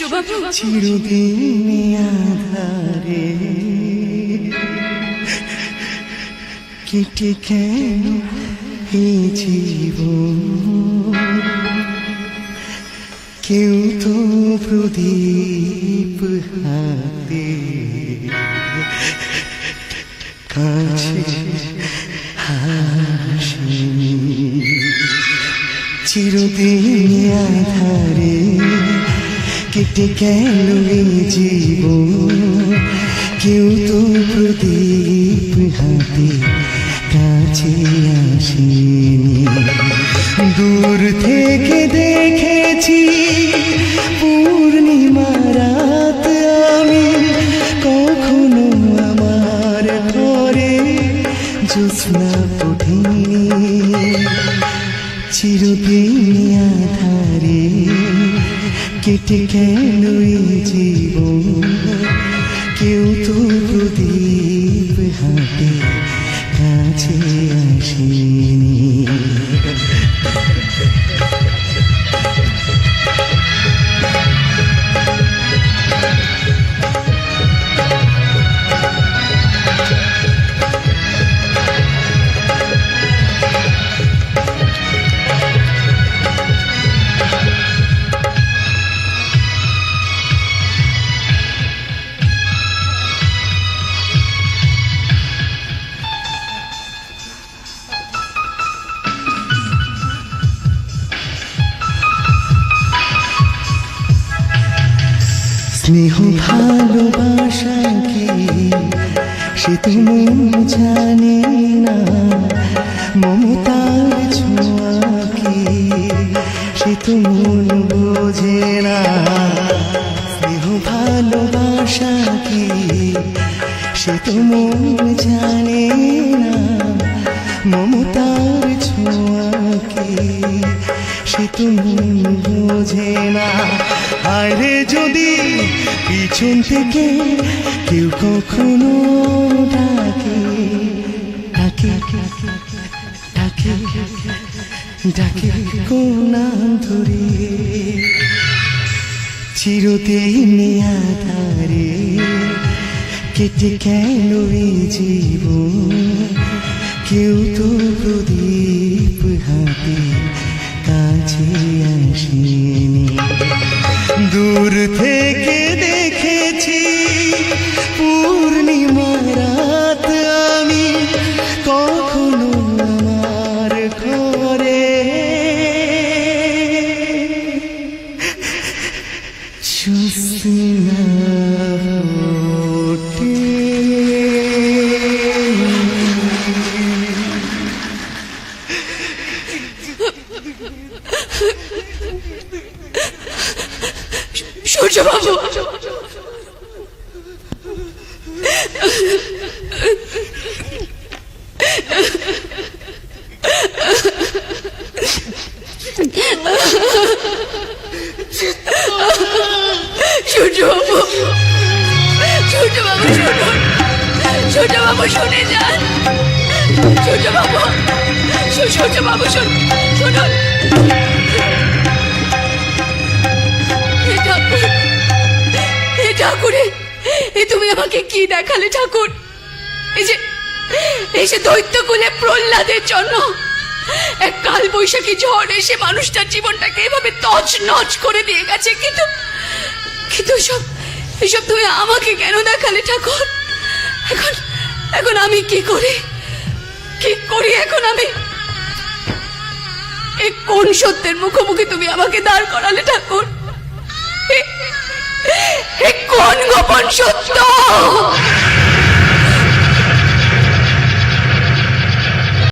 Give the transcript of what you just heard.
সূর্যবাবু চিরদিন আধারে কেটে কেন এই জীবন, কেউ তো প্রদীপ হাতে কাছে হাসেনি। চিরদিন আধারে কেটে গেল এই জীবন, কেউ তো প্রদীপ হাতে কাছে আসেনি। দূর থেকে দেখেছি পূর্ণিমা রাত আমি, কখনো আমার ঘরে জ্যোৎস্না ওঠেনি। চিরদিন আধারে কেটে গেল এই জীবন, কেউ তো প্রদীপ হাতে কাছে আসেনি। স্নেহ ভালোবাসা কি সে তো মন জানে না, মমতার ছোঁয়া কি সে তো মন বোঝে না। স্নেহ ভালোবাসা কি সে তো মন জানে না, মমতার ছোঁয়া কি সে তো মন বোঝে না। আরে যদি পিছন থেকে কেউ কখনো ডাকে ডাকে ডাকে ডাকে কোন ধরে, চিরদিন আধারে কেটে গেল এই জীবন, কেউ তো প্রদীপ হাতে কাছে আসেনি। দূর থেকে দেখেছি পূর্ণিমা রাত আমি, কখনো আমার ঘরে জ্যোৎস্না ওঠে। সূর্যবাবু সূর্যবাবু সূর্যবাবু শুনুন, সূর্যবাবু শুনে যান, সূর্যবাবু সূর্যবাবু শুনুন। ঠাকুরে তুমি আমাকে কি দেখালে ঠাকুর? এই যে দৈত্য কুলে প্রহ্লাদের জন্য এক কাল বৈশাখী ঝড় এসে মানুষটার জীবনটাকে এভাবে তছনছ করে দিয়ে গেছে, কিন্তু এসব তুমি আমাকে কেন দেখালে ঠাকুর? এখন আমি কি করি এখন? আমি এই কোন সত্যের মুখোমুখি তুমি আমাকে দাঁড় করালে ঠাকুর? কোন গোপন সত্য?